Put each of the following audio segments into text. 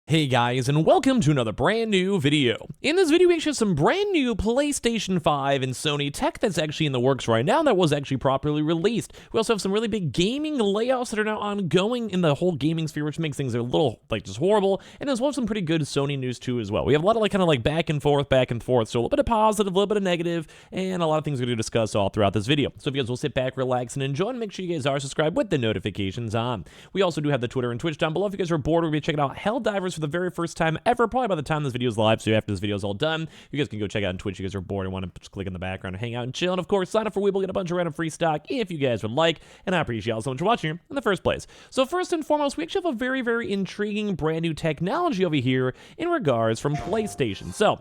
Hey guys, and welcome to another brand new video. In this video, we actually have some brand new PlayStation 5 and Sony tech that's actually in the works right now that was actually properly released. We also have some really big gaming layoffs that are now ongoing in the whole gaming sphere, which makes things a little, just horrible. And as well as some pretty good Sony news too as well. We have a lot of kind of back and forth. So a little bit of positive, a little bit of negative, and a lot of things we're going to discuss all throughout this video. So if you guys will sit back, relax, and enjoy, and make sure you guys are subscribed with the notifications on. We also do have the Twitter and Twitch down below. If you guys are bored, we're going to be checking out Helldivers for the very first time ever, probably by the time this video is live. So after this video is all done, you guys can go check out on Twitch. You guys are bored and want to just click in the background and hang out and chill. And of course, sign up for Weeble, get a bunch of random free stock if you guys would like. And I appreciate y'all so much for watching here in the first place. So first and foremost, we actually have a very, very intriguing brand new technology over here in regards from PlayStation. So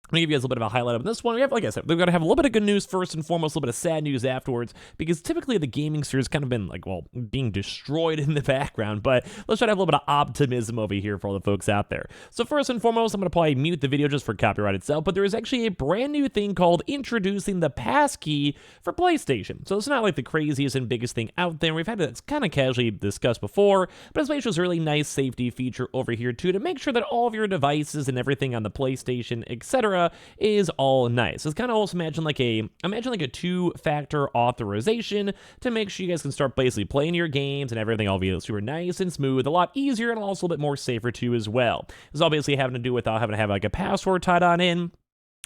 I'm going to give you guys a little bit of a highlight of this one. We have, like I said, we're going to have a little bit of good news first and foremost, a little bit of sad news afterwards, because typically the gaming sphere has kind of been, being destroyed in the background, but let's try to have a little bit of optimism over here for all the folks out there. So first and foremost, I'm going to probably mute the video just for copyright itself, but there is actually a brand new thing called introducing the passkey for PlayStation. So it's not like the craziest and biggest thing out there. We've had it kind of casually discussed before, but it's basically just a really nice safety feature over here too, to make sure that all of your devices and everything on the PlayStation, etc., is all nice. It's kind of also imagine like a two-factor authorization to make sure you guys can start basically playing your games and everything all be super nice and smooth, a lot easier and also a bit more safer too as well. This is obviously having to do without having to have a password tied on in.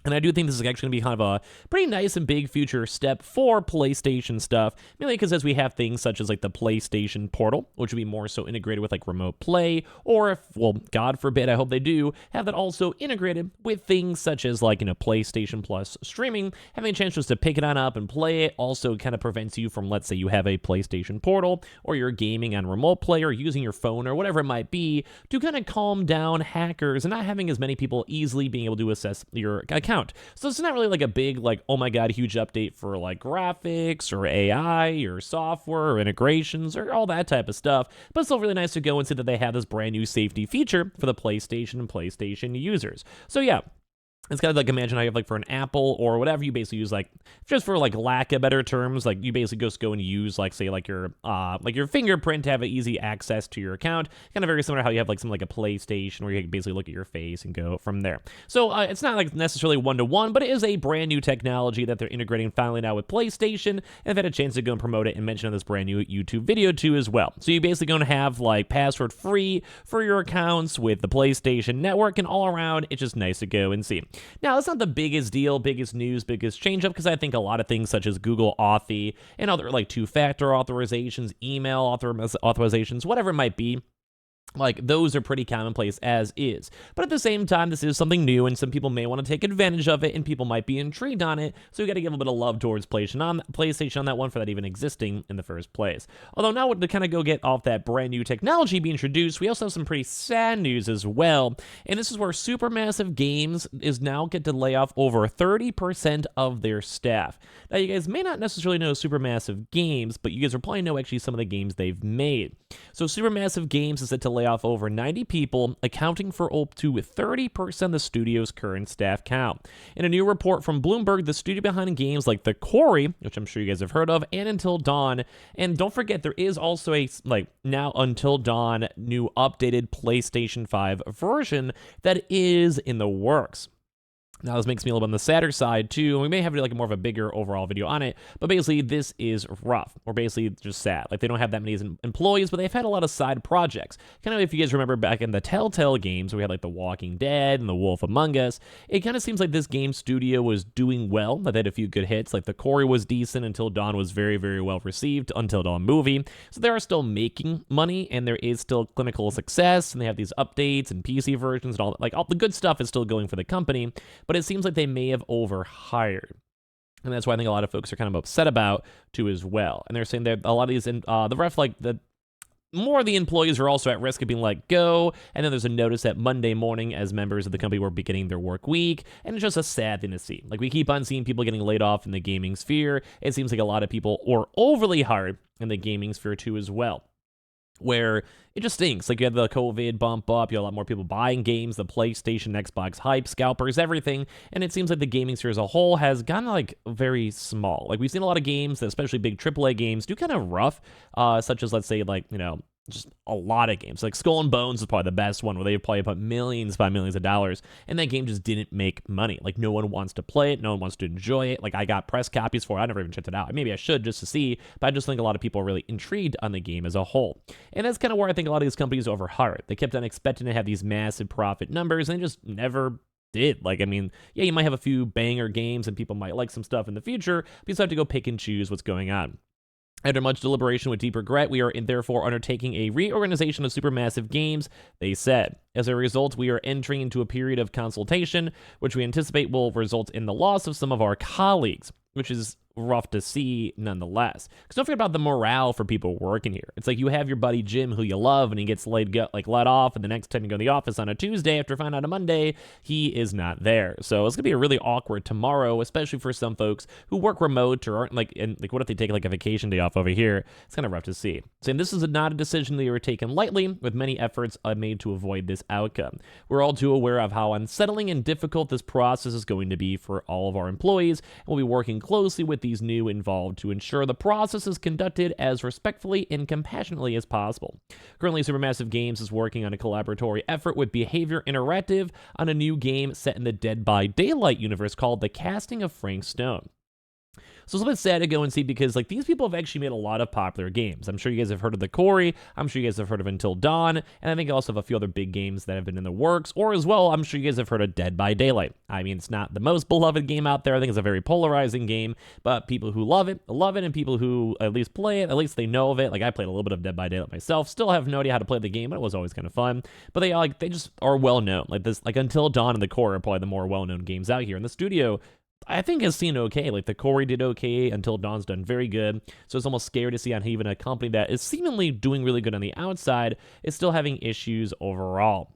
And I do think this is actually going to be kind of a pretty nice and big future step for PlayStation stuff, mainly because as we have things such as the PlayStation Portal, which would be more so integrated with remote play, or if, well, God forbid, I hope they do, have that also integrated with things such as PlayStation Plus streaming, having a chance just to pick it on up and play it also kind of prevents you from, let's say you have a PlayStation Portal, or you're gaming on remote play, or using your phone, or whatever it might be, to kind of calm down hackers and not having as many people easily being able to access your account. So it's not really a big, oh my god, huge update for graphics or AI or software or integrations or all that type of stuff, but it's still really nice to go and see that they have this brand new safety feature for the PlayStation and PlayStation users. So yeah. It's kind of imagine how you have for an Apple or whatever, you basically use just for lack of better terms, you basically just go and use say your fingerprint to have easy access to your account. Kind of very similar to how you have something like a PlayStation where you can basically look at your face and go from there. So it's not necessarily one-to-one, but it is a brand new technology that they're integrating finally now with PlayStation, and I've had a chance to go and promote it and mention on this brand new YouTube video too as well. So you're basically going to have password free for your accounts with the PlayStation Network, and all around it's just nice to go and see. Now, that's not the biggest deal, biggest news, biggest change up, because I think a lot of things such as Google Authy and other two-factor authorizations, email authorizations, whatever it might be, those are pretty commonplace as is. But at the same time, this is something new, and some people may want to take advantage of it, and people might be intrigued on it, so we got to give a bit of love towards PlayStation on that one for that even existing in the first place. Although now to kind of go get off that brand new technology being introduced, we also have some pretty sad news as well, and this is where Supermassive Games is now get to lay off over 30% of their staff. Now, you guys may not necessarily know Supermassive Games, but you guys will probably know actually some of the games they've made. So Supermassive Games is set to lay off over 90 people, accounting for up to 30% of the studio's current staff count. In a new report from Bloomberg, the studio behind games like The Quarry, which I'm sure you guys have heard of, and Until Dawn, and don't forget there is also a now Until Dawn new updated PlayStation 5 version that is in the works. Now, this makes me a little bit on the sadder side, too, and we may have more of a bigger overall video on it, but basically, this is rough, or basically just sad. They don't have that many employees, but they've had a lot of side projects. Kind of, if you guys remember back in the Telltale games, where we had The Walking Dead and The Wolf Among Us, it kind of seems like this game studio was doing well. They had a few good hits, The Quarry was decent, Until Dawn was very, very well received, Until Dawn movie. So they are still making money, and there is still clinical success, and they have these updates and PC versions, and all the good stuff is still going for the company, but it seems like they may have overhired. And that's why I think a lot of folks are kind of upset about, too, as well. And they're saying that a lot of these, more of the employees are also at risk of being let go, and then there's a notice that Monday morning as members of the company were beginning their work week, and it's just a sad thing to see. We keep on seeing people getting laid off in the gaming sphere. It seems like a lot of people are overly hard in the gaming sphere, too, as well, where it just stinks. You had the COVID bump up, you had a lot more people buying games, the PlayStation, Xbox hype, scalpers, everything, and it seems like the gaming sphere as a whole has gotten very small. We've seen a lot of games, especially big AAA games, do kind of rough, such as, let's say, just a lot of games. Like Skull and Bones is probably the best one, where they probably put millions upon millions of dollars, and that game just didn't make money. Like, no one wants to play it, no one wants to enjoy it. Like, I got press copies for it, I never even checked it out. Maybe I should just to see, but I just think a lot of people are really intrigued on the game as a whole. And that's kind of where I think a lot of these companies overhired. They kept on expecting to have these massive profit numbers, and they just never did. Like, I mean, yeah, you might have a few banger games and people might like some stuff in the future, but you still have to go pick and choose what's going on. After much deliberation with deep regret, we are therefore undertaking a reorganization of Supermassive Games, they said. As a result, we are entering into a period of consultation, which we anticipate will result in the loss of some of our colleagues, which is rough to see nonetheless. Because don't forget about the morale for people working here. It's like you have your buddy Jim who you love, and he gets let off, and the next time you go to the office on a Tuesday after finding out a Monday, he is not there. So it's gonna be a really awkward tomorrow, especially for some folks who work remote or aren't what if they take like a vacation day off over here? It's kind of rough to see. Saying this is not a decision that were taken lightly, with many efforts made to avoid this outcome. We're all too aware of how unsettling and difficult this process is going to be for all of our employees, and we'll be working closely with these new involved to ensure the process is conducted as respectfully and compassionately as possible. Currently, Supermassive Games is working on a collaboratory effort with Behavior Interactive on a new game set in the Dead by Daylight universe called The Casting of Frank Stone. So it's a bit sad to go and see because like these people have actually made a lot of popular games. I'm sure you guys have heard of The Quarry. I'm sure you guys have heard of Until Dawn. And I think I also have a few other big games that have been in the works. Or as well, I'm sure you guys have heard of Dead by Daylight. I mean, it's not the most beloved game out there. I think it's a very polarizing game. But people who love it, and people who at least play it, at least they know of it. Like I played a little bit of Dead by Daylight myself. Still have no idea how to play the game, but it was always kind of fun. But they just are well known. Like Until Dawn and The Quarry are probably the more well-known games out here. And the studio, I think, has seen okay. Like the Quarry did okay, Until Dawn's done very good. So it's almost scary to see on even a company that is seemingly doing really good on the outside is still having issues overall.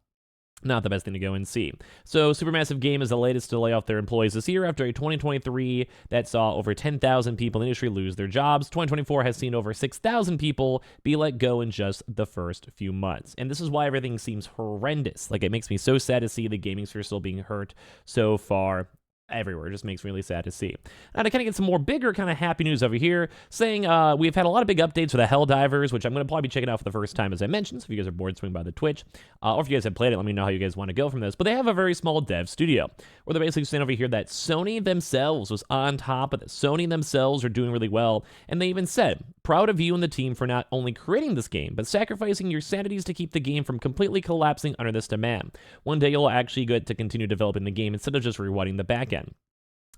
Not the best thing to go and see. So Supermassive Game is the latest to lay off their employees this year after a 2023 that saw over 10,000 people in the industry lose their jobs. 2024 has seen over 6,000 people be let go in just the first few months. And this is why everything seems horrendous. Like it makes me so sad to see the gaming sphere still being hurt so far everywhere. It just makes me really sad to see. Now to kind of get some more bigger kind of happy news over here, saying we've had a lot of big updates for the Helldivers, which I'm going to probably be checking out for the first time, as I mentioned. So if you guys are bored, swing by the Twitch. Or if you guys have played it, let me know how you guys want to go from this. But they have a very small dev studio, where they're basically saying over here that Sony themselves was on top of this. Sony themselves are doing really well, and they even said, proud of you and the team for not only creating this game, but sacrificing your sanities to keep the game from completely collapsing under this demand. One day you'll actually get to continue developing the game instead of just rewriting the back end.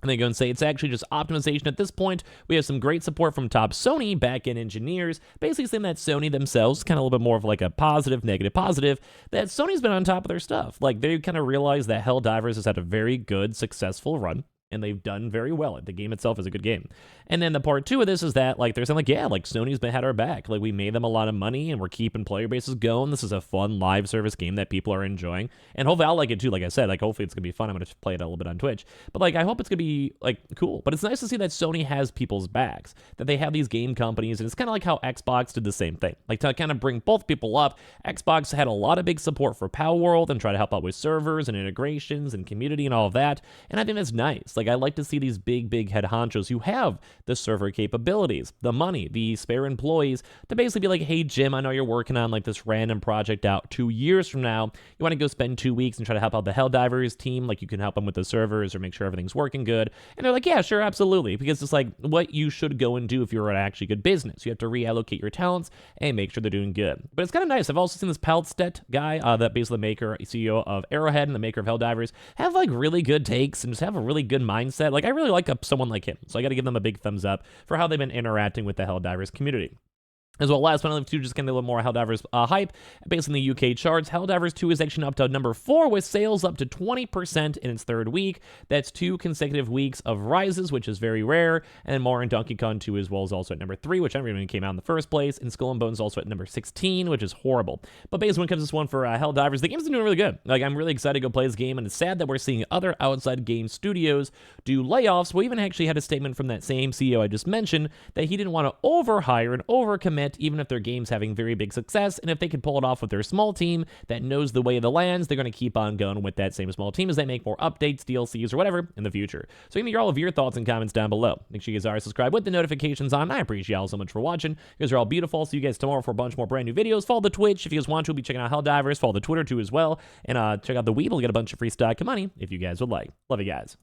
And they go and say it's actually just optimization at this point. We have some great support from top Sony back-end engineers, basically saying that Sony themselves, kind of a little bit more of like a positive, positive, that Sony's been on top of their stuff. Like they kind of realized that Helldivers has had a very good, successful run, and they've done very well. The game itself is a good game. And then the part two of this is that, like, they're saying, like, yeah, like, Sony's had our back. Like, we made them a lot of money, and we're keeping player bases going. This is a fun live service game that people are enjoying. And hopefully I'll like it, too. Like I said, like, hopefully it's going to be fun. I'm going to play it a little bit on Twitch. But, like, I hope it's going to be, like, cool. But it's nice to see that Sony has people's backs, that they have these game companies, and it's kind of like how Xbox did the same thing. Like, to kind of bring both people up, Xbox had a lot of big support for Palworld and try to help out with servers and integrations and community and all of that. And I think that's nice. Like, I like to see these big head honchos who have the server capabilities, the money, the spare employees to basically be like, hey, Jim, I know you're working on like this random project out 2 years from now. You want to go spend 2 weeks and try to help out the Helldivers team? Like you can help them with the servers or make sure everything's working good. And they're like, yeah, sure, absolutely. Because it's like what you should go and do if you're an actually good business. You have to reallocate your talents and make sure they're doing good. But it's kind of nice. I've also seen this Palstedt guy, that basically the maker, CEO of Arrowhead and the maker of Helldivers, have like really good takes and just have a really good mindset. Like I really like someone like him. So I got to give them a big thumbs up for how they've been interacting with the Helldivers community. As well, last but not least, just kind of a little more Helldivers hype. Based on the UK charts, Helldivers 2 is actually up to number 4 with sales up to 20% in its third week. That's 2 consecutive weeks of rises, which is very rare. And more in Donkey Kong 2 as well is also at number 3, which never even came out in the first place. And Skull and Bones also at number 16, which is horrible. But basically, when it comes to this one for Helldivers, the game's been doing really good. Like, I'm really excited to go play this game, and it's sad that we're seeing other outside game studios do layoffs. We even actually had a statement from that same CEO I just mentioned that he didn't want to overhire and overcommand it, even if their game's having very big success, and if they can pull it off with their small team that knows the way of the lands, they're going to keep on going with that same small team as they make more updates, DLCs, or whatever in the future. So give me all of your thoughts and comments down below. Make sure you guys are subscribed with the notifications on. I appreciate y'all so much for watching. You guys are all beautiful. See you guys tomorrow for a bunch more brand new videos. Follow the Twitch if you guys want to. We'll be checking out Helldivers. Follow the Twitter too as well. And check out the Weeb. We'll get a bunch of free stock and money if you guys would like. Love you guys.